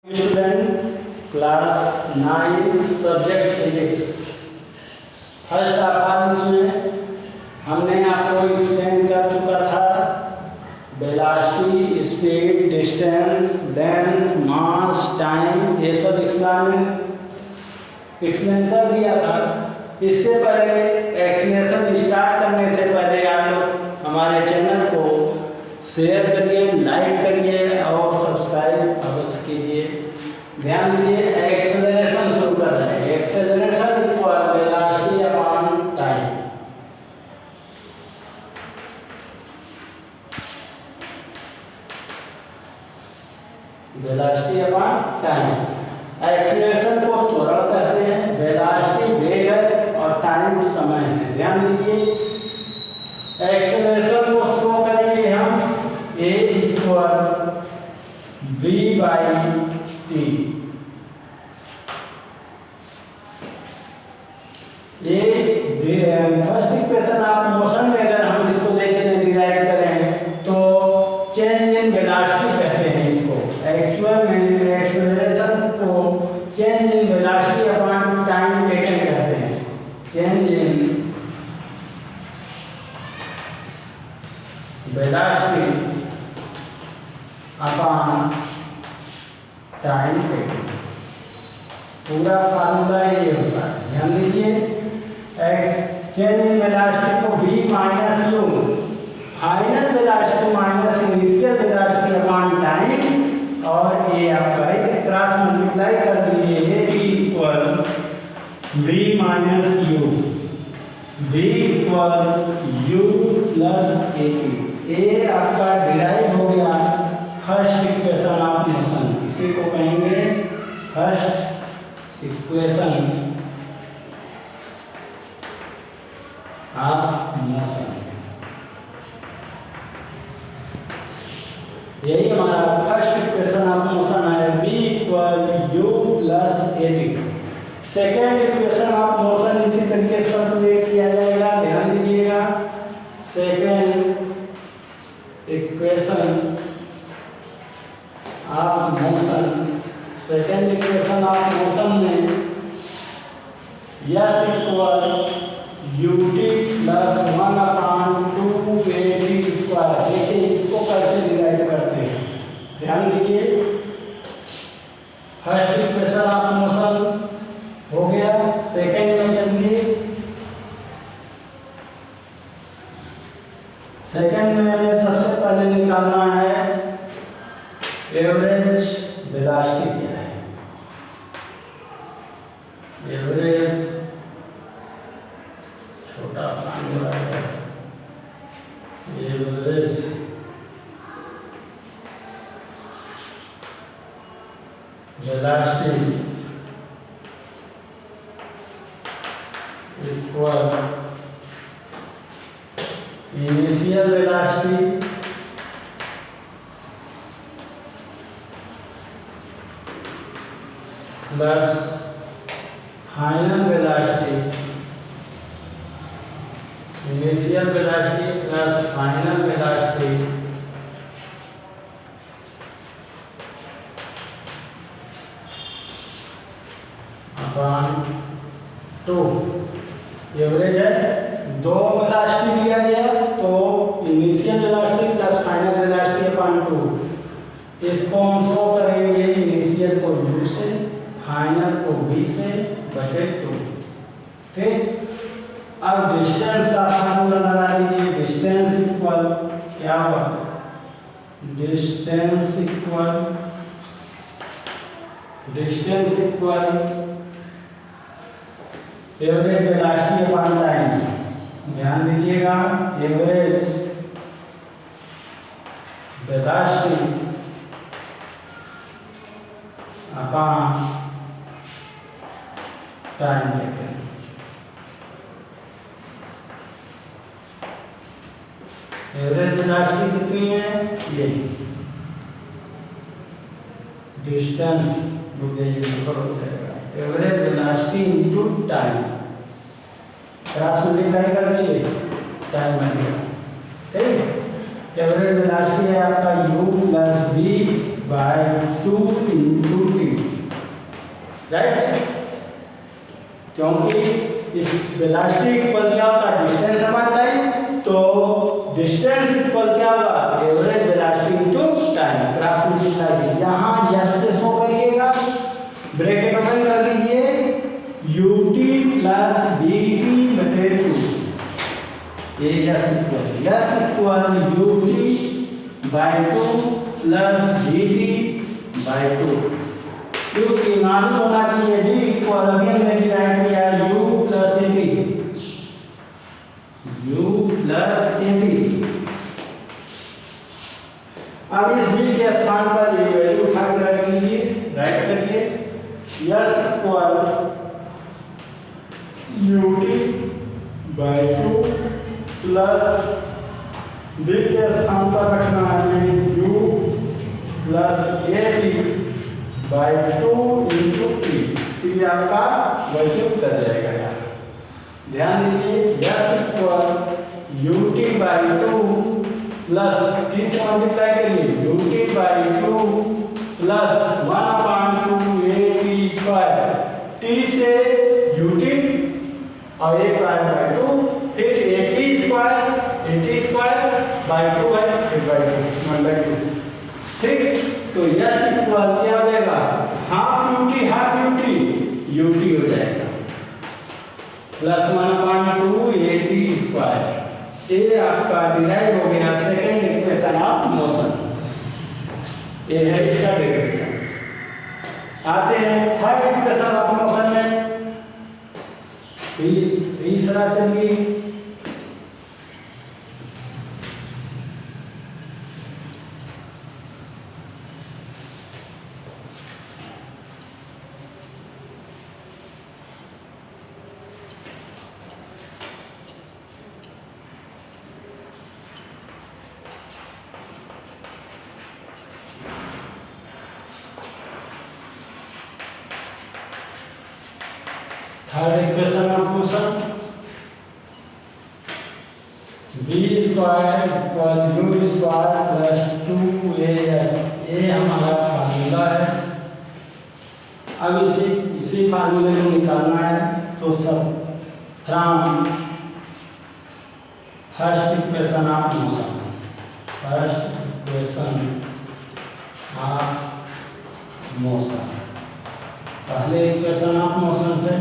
Student class 9 subject physics. First of all इसमें हमने आपको एक्सप्लेन कर चुका था वेलोसिटी, स्पीड, डिस्टेंस, लेंथ, मास, टाइम, ये सब एक्सप्लेन कर दिया था। इससे पहले एक्सप्लेनेशन स्टार्ट करने से पहले आप लोग हमारे चैनल को शेयर करिए, लाइक करिए और सब्सक्राइब अवश्य कीजिए। ध्यान दीजिए, एक्सेलरेशन शुरू कर रहे हैं। Acceleration equal velocity upon time. Velocity upon time. Acceleration को त्वरण कहते हैं, वेलोसिटी वेग है और टाइम समय है। ध्यान दीजिए, एक्सेलरेशन को शो करेंगे हम a equal v by T. First equation आप मोशन में अगर हम इसको डिराइव करें तो चेंज इन वेलोसिटी कहते हैं इसको। एक्चुअल में एक्सेलरेशन को change in velocity upon time taken कहते हैं। Change in velocity upon time taken, पूरा फार्मूला ये होता है। ध्यान दीजिए, चेंज इन वेलोसिटी को v minus u, final velocity minus initial velocity upon time, और ये आपका एक क्रॉस मल्टीप्लाई कर दीजिए, ये v equal v minus u, v equal u plus a। ये आपका डिराइव हो गया फर्स्ट इक्वेशन ऑफ मोशन। इसी को कहेंगे फर्स्ट इक्वेशन ऑफ मोशन। यही हमारा फर्स्ट इक्वेशन ऑफ मोशन है, v equal u plus a। Second equation of motion इसी तरीके से कैलकुलेट किया जाएगा। ध्यान दीजिएगा, second equation of motion, second equation of motion में s equal ut plus 1/2at square. देखिए इसको कैसे डिराइव करते हैं। ध्यान दीजिए, फर्स्ट इक्वेशन ऑफ मोशन हो गया। सेकेंड में चलिए, सेकेंड में सबसे पहले निकालना है एवरेज वेलोसिटी क्या है। एवरेज छोटा फार्मूला है, average velocity equal initial velocity plus final velocity. Initial velocity plus final velocity upon 2। Average है, दो वेलोसिटी दिया गया तो initial velocity plus final velocity upon 2। इसको हम शो करेंगे इनिशियल को u से, फाइनल को v से बटे 2। ठीक, अब डिस्टेंस का फार्मूला लगा दीजिए। डिस्टेंस इक्वल क्या होगा, distance equal average velocity upon time. ध्यान दीजिएगा, average velocity upon time taken. Average velocity कितनी है, ये डिस्टेंस हो जाएगा, average velocity into time. Cross multiply कर दीजिए, टाइम बनेगा। ठीक, एवरेज वेलोसिटी है आपका u plus v by 2 into टी। क्योंकि इस वेलोसिटी इक्वल क्या होता है, डिस्टेंस अपॉन टाइम, तो डिस्टेंस इक्वल क्या होगा, average velocity into time, cross multiply. यहाँ यस से शो करिएगा, ब्रैकेट ओपन कर दीजिए, ut प्लस vt बटे 2, ये S equal ut by 2 plus vt by 2, क्योंकि मालूम होना चाहिए v इक्वल, अगेन मैंने राइट किया u plus at, u plus at। अब इस v के स्थान पर ये वैल्यू उठा कर रख लीजिए, राइट करिए, yes equal ut by 2 plus v के स्थान पर रखना है u plus at by 2 into T, ये आपका वैसे उत्तर जाएगा यार। ध्यान दीजिए, yes equal ut by 2 plus T से मल्टीप्लाई करिए, ut by 2 plus 1/2 at square, T से ut और एक बाई 2, फिर at स्क्वायर बाई 2 है, 1/2, ठीक। तो यस इक्वल क्या हो जाएगा, हाफ ut हो जाएगा, प्लस 1/2 at स्क्वायर। ये आपका डिराइव हो गया सेकेंड इक्वेशन ऑफ मोशन, ये है इसका डेरिवेशन। आते हैं थर्ड इक्वेशन ऑफ मोशन में, तीसरा चलिए, third equation of motion, v square equal u square plus 2as, ये हमारा फार्मूला है। अब इसी फार्मूले को निकालना है, तो सब from first equation of motion, first equation of motion, पहले इक्वेशन ऑफ मोशन से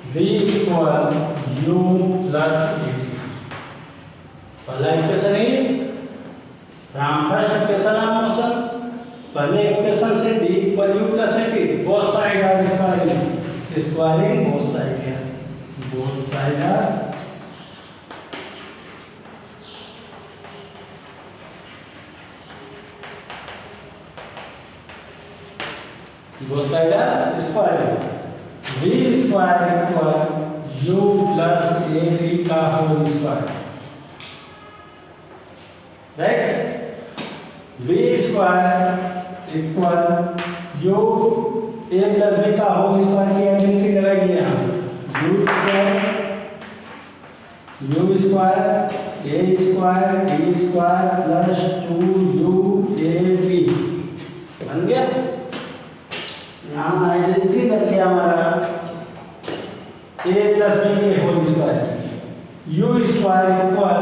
v equal u plus at, पहला इक्वेशन है from first equation of motion, पहले इक्वेशन से v equal u plus at, both side are squaring both side है, both side are squaring, v square equal u plus at का whole square, right. v square equal u a plus b का whole square की identity लगाइए यहाँ, u square a square b square plus 2uab बन गया। यहाँ identity कर दिया हमारा a प्लस b के whole square, u square equal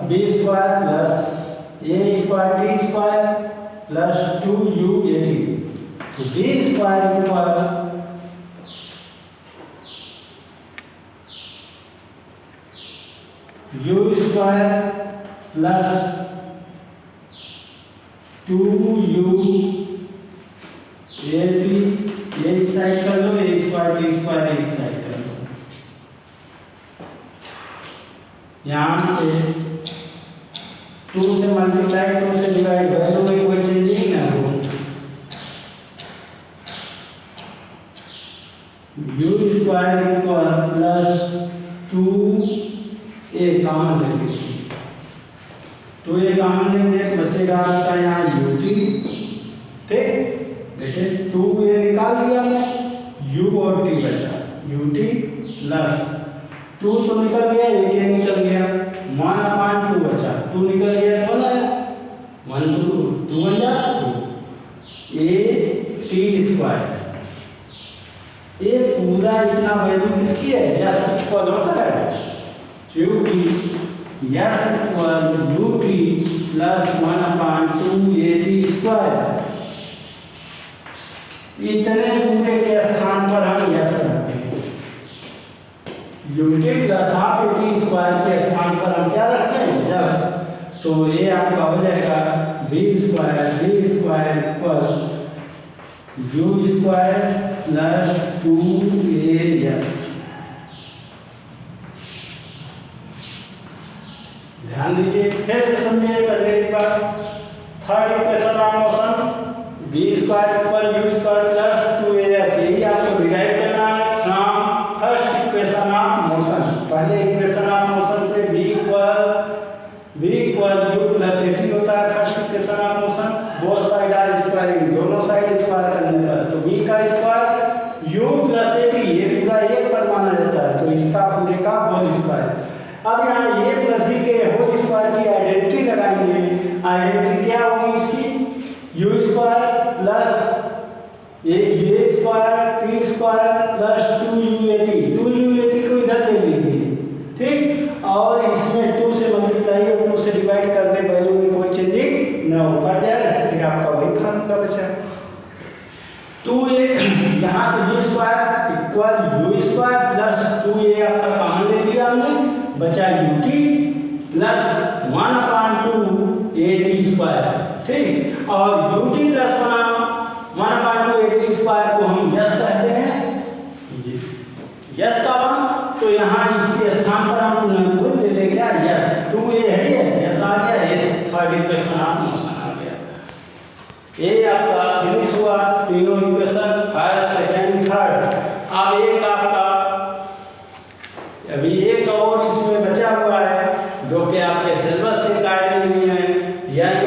b square plus a square t square plus 2uat, तो b square equal u square plus 2u एक side कर लो, a स्क्वायर t स्क्वायर एक साइड कर लो, यहाँ से 2 से मल्टीप्लाई 2 से डिवाइड, वैल्यू में कोई चेंजिंग ना हो, u square equal plus 2a common लेंगे, तो ये कॉमन लेंगे तो बचेगा आपका यहाँ ut, ठीक। देखिए 2a निकाल दिया हमने, u और t बचा, ut प्लस 2 तो निकल गया, एक a निकल गया, 1/2 बचा, 2 निकल गया तो ना 1 2 बन जा 2 a t स्क्वायर ये पूरा इतना वैल्यू किसकी है? यस इक्वल होता है क्योंकि yes equal ut plus 1/2 AT²। इतने पूरे के स्थान पर हम यस रखते हैं। ut प्लस हाफ AT² के स्थान पर हम क्या रखते हैं? यस। तो ये आपका हो जाएगा v² equal u² plus 2as। ध्यान दीजिए, फिर से समझिए पहले एक बार। Third equation of motion v² equal u² plus 2as, यही आपको डिराइव करना है from first equation of motion. पहले इक्वेशन ऑफ मोशन से v equal u plus at होता है first equation of motion. Both side are squaring, दोनों side square करने पर तो v का स्क्वायर u प्लस at, ये पूरा एक पर माना जाता है तो इसका पूरे का होल स्क्वायर। अब यहाँ a प्लस b के होल स्क्वायर की आइडेंटिटी लगाएंगे। आइडेंटिटी क्या होगी इसकी? u स्क्वायर प्लस एक a square p square plus 2uat। 2uat को इधर ले लीजिए, ठीक, और इसमें 2 से मल्टीप्लाई और 2 से डिवाइड कर दे, वैल्यू में कोई चेंजिंग न हो, कट जाए, फिर आपका वही फॉर्मूला बचा। 2a यहाँ से v square equal u² plus 2a आपका कॉमन ले लिया हमने, बचा ut प्लस 1/2 AT², ठीक, और ut प्लस 1/2 AT² को हम यस कहते हैं। यस का वन तो यहाँ इसके स्थान पर हम कोई ले लेंगे यस। 2a है ये यस आ गया, ये थर्ड इक्वेशन ऑफ मोशन आ गया। ये आपका फिनिश हुआ तीनों इक्वेशन, फर्स्ट सेकंड थर्ड। अब एक आपका अभी एक और इसमें बचा हुआ है जो कि आपके सिलेबस से काटे नहीं है, यानी